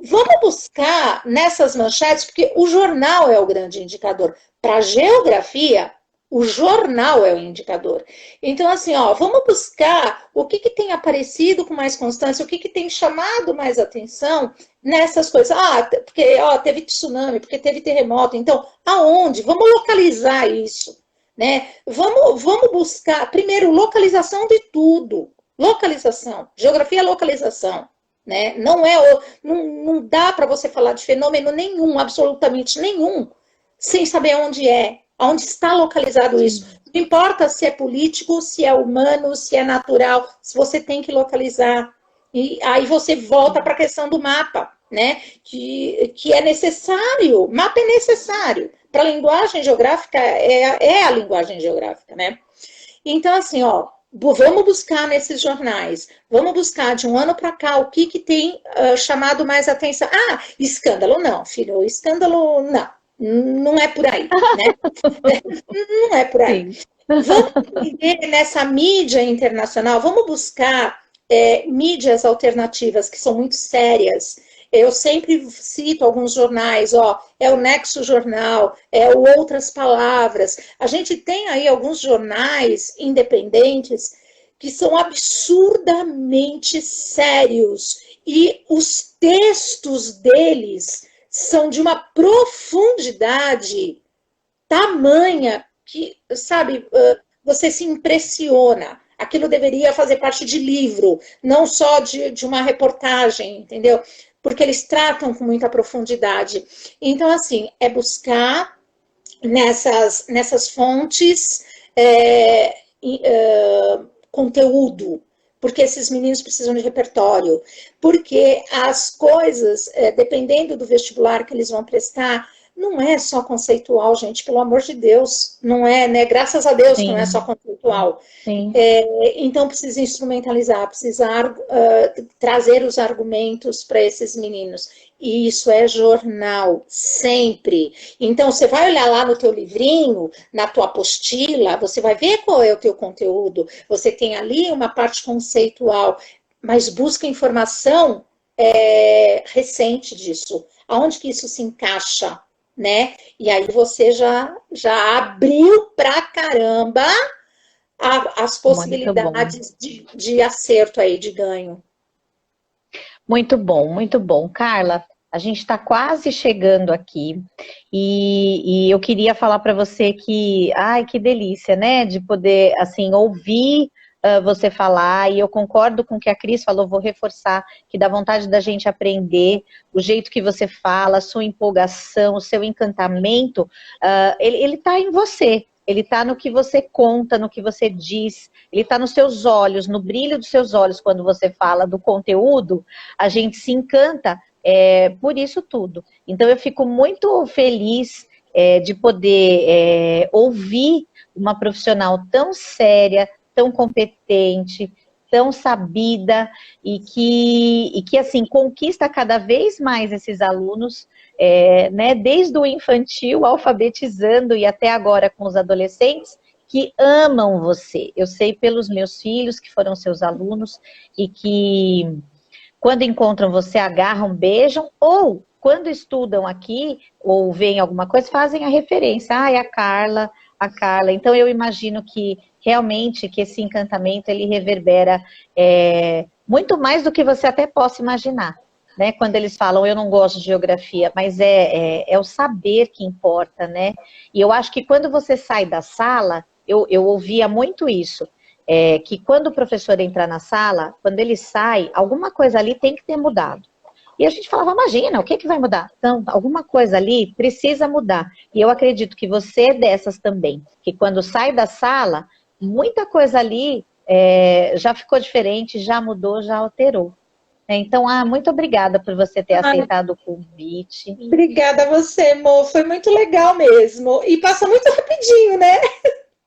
vamos buscar nessas manchetes, porque o jornal é o grande indicador. Para a geografia, o jornal é o indicador. Então, assim, ó, vamos buscar o que tem aparecido com mais constância, o que tem chamado mais atenção nessas coisas. Ah, porque teve tsunami, porque teve terremoto. Então, aonde? Vamos localizar isso. Né? Vamos buscar, primeiro, localização de tudo. Localização. Geografia é localização. Né? Não dá para você falar de fenômeno nenhum, absolutamente nenhum, sem saber onde está localizado isso. Não importa se é político, se é humano, se é natural, se você tem que localizar. E aí você volta para a questão do mapa, né? Que é necessário, mapa é necessário. Para a linguagem geográfica, é a linguagem geográfica, né? Então, assim, ó, vamos buscar nesses jornais, vamos buscar de um ano para cá o que tem chamado mais atenção. Ah, escândalo, não, filho, escândalo, não, não é por aí, né? Não é por aí. Sim. Vamos entender nessa mídia internacional, vamos buscar mídias alternativas que são muito sérias. Eu sempre cito alguns jornais, é o Nexo Jornal, é o Outras Palavras. A gente tem aí alguns jornais independentes que são absurdamente sérios e os textos deles são de uma profundidade tamanha que, sabe, você se impressiona. Aquilo deveria fazer parte de livro, não só de uma reportagem, entendeu? Porque eles tratam com muita profundidade. Então, assim, é buscar nessas fontes conteúdo, porque esses meninos precisam de repertório, porque as coisas, dependendo do vestibular que eles vão prestar, não é só conceitual, gente, pelo amor de Deus, não é, né? Graças a Deus que não é só conceitual. Então, precisa instrumentalizar, precisa trazer os argumentos para esses meninos. E isso é jornal, sempre. Então, você vai olhar lá no teu livrinho, na tua apostila, você vai ver qual é o teu conteúdo. Você tem ali uma parte conceitual, mas busca informação recente disso. Aonde que isso se encaixa? Né? E aí você já abriu pra caramba as possibilidades de acerto aí, de ganho. Muito bom, muito bom. Carla, a gente está quase chegando aqui e eu queria falar para você que, ai, que delícia, né, de poder, assim, ouvir você falar, e eu concordo com o que a Cris falou, vou reforçar, que dá vontade da gente aprender, o jeito que você fala, a sua empolgação, o seu encantamento, ele está em você, ele está no que você conta, no que você diz, ele está nos seus olhos, no brilho dos seus olhos, quando você fala do conteúdo, a gente se encanta por isso tudo. Então eu fico muito feliz de poder ouvir uma profissional tão séria, tão competente, tão sabida e que assim, conquista cada vez mais esses alunos, né, desde o infantil, alfabetizando e até agora com os adolescentes, que amam você. Eu sei pelos meus filhos, que foram seus alunos, e que quando encontram você, agarram, beijam, ou quando estudam aqui, ou veem alguma coisa, fazem a referência. Ah, é a Carla. Então eu imagino que realmente que esse encantamento ele reverbera muito mais do que você até possa imaginar, né? Quando eles falam, eu não gosto de geografia, mas é o saber que importa, né? E eu acho que quando você sai da sala, eu ouvia muito isso, que quando o professor entrar na sala, quando ele sai, alguma coisa ali tem que ter mudado. E a gente falava, imagina, o que vai mudar? Então, alguma coisa ali precisa mudar. E eu acredito que você é dessas também, que quando sai da sala, muita coisa ali já ficou diferente, já mudou, já alterou. Então, muito obrigada por você ter aceitado o convite. Obrigada a você, Mo, foi muito legal mesmo. E passa muito rapidinho, né?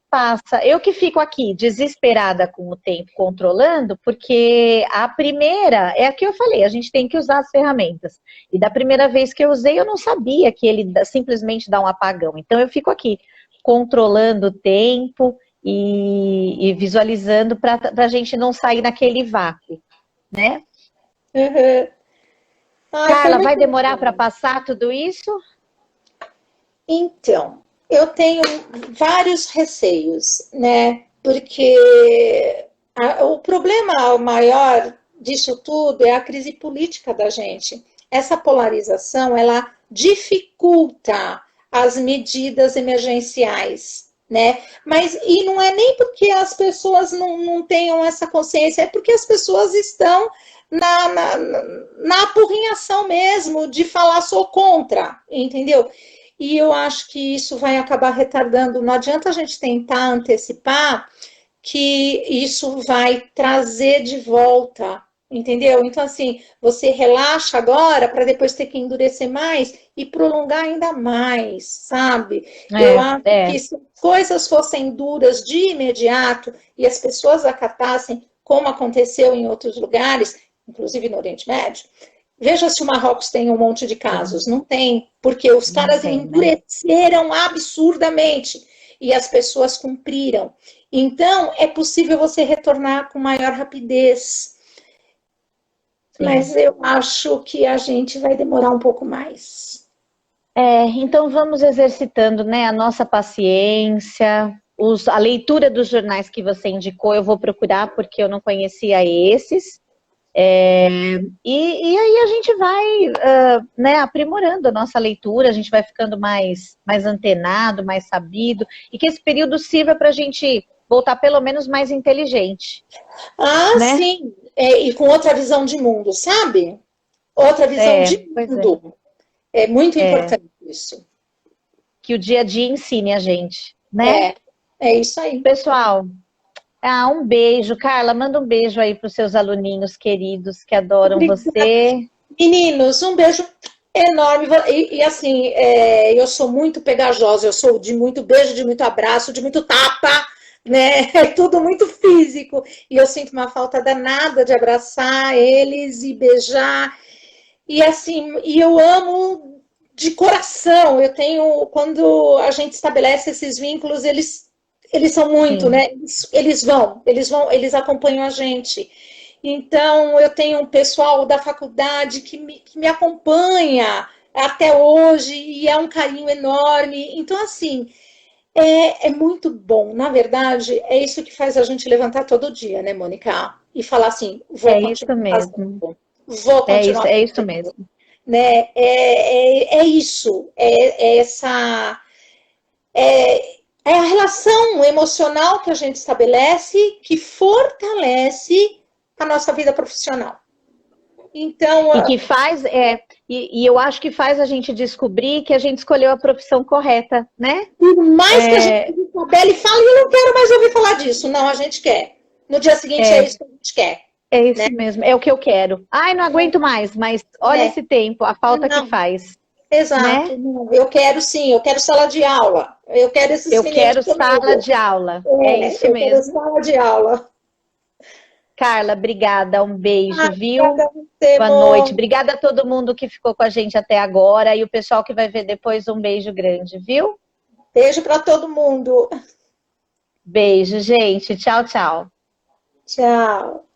Passa. Eu que fico aqui desesperada com o tempo controlando, porque a primeira, é a que eu falei, a gente tem que usar as ferramentas. E da primeira vez que eu usei, eu não sabia que ele simplesmente dá um apagão. Então eu fico aqui controlando o tempo e visualizando para a gente não sair naquele vácuo, né? Uhum. Carla, vai demorar para passar tudo isso? Então, eu tenho vários receios, né? Porque o problema maior disso tudo é a crise política da gente. Essa polarização, ela dificulta as medidas emergenciais, né? Mas, e não é nem porque as pessoas não tenham essa consciência, é porque as pessoas estão na apurrinhação mesmo de falar sou contra, entendeu? E eu acho que isso vai acabar retardando. Não adianta a gente tentar antecipar que isso vai trazer de volta Entendeu? Então, assim, você relaxa agora para depois ter que endurecer mais e prolongar ainda mais, sabe? Eu É, acho é. que se coisas fossem duras de imediato e as pessoas acatassem, como aconteceu em outros lugares, inclusive no Oriente Médio, veja se o Marrocos tem um monte de Sim, casos. Não tem, porque os não caras tem, né? endureceram absurdamente e as pessoas cumpriram. Então, é possível você retornar com maior rapidez, Sim. mas eu acho que a gente vai demorar um pouco mais. É, então vamos exercitando, né, a nossa paciência, a leitura dos jornais que você indicou, eu vou procurar porque eu não conhecia esses. E aí a gente vai, né, aprimorando a nossa leitura, a gente vai ficando mais antenado, mais sabido, e que esse período sirva para a gente voltar pelo menos mais inteligente, Ah, né? sim, e com outra visão de mundo, sabe? Outra visão de Pois é. mundo. É muito É, importante isso. que o dia a dia ensine a gente, né? É, é isso aí. Pessoal, um beijo. Carla, manda um beijo aí para os seus aluninhos queridos que adoram Obrigada. você. Meninos, um beijo enorme. E assim, eu sou muito pegajosa, eu sou de muito beijo, de muito abraço, de muito tapa, né? É tudo muito físico. E eu sinto uma falta danada de abraçar eles e beijar. E assim, e eu amo de coração. Eu tenho, quando a gente estabelece esses vínculos, eles são muito, Sim. né? Eles acompanham a gente. Então, eu tenho um pessoal da faculdade que me acompanha até hoje e é um carinho enorme. Então, assim, é muito bom. Na verdade, é isso que faz a gente levantar todo dia, né, Mônica? E falar assim: vou É isso continuar mesmo. fazendo, vou continuar É isso fazendo, mesmo. né? É isso, essa é a relação emocional que a gente estabelece que fortalece a nossa vida profissional. Então, E que faz, e eu acho que faz a gente descobrir que a gente escolheu a profissão correta, né? por mais que a gente É, tabele e fale, eu não quero mais ouvir falar disso. Não, a gente quer. No dia seguinte é é, isso que a gente quer, é né? isso mesmo, é o que eu quero. Ai, não aguento mais, mas olha É, esse tempo, a falta que não, faz, né? exato. Não, eu quero sim, eu quero sala de aula. Eu quero esses Eu meninos quero sala comigo. de aula, é isso Eu quero mesmo. sala de aula. Carla, obrigada, um beijo, viu? Obrigada a você, Boa noite. Mo. Obrigada a todo mundo que ficou com a gente até agora e o pessoal que vai ver depois, um beijo grande, viu? Beijo para todo mundo. Beijo, gente. Tchau, tchau. Tchau.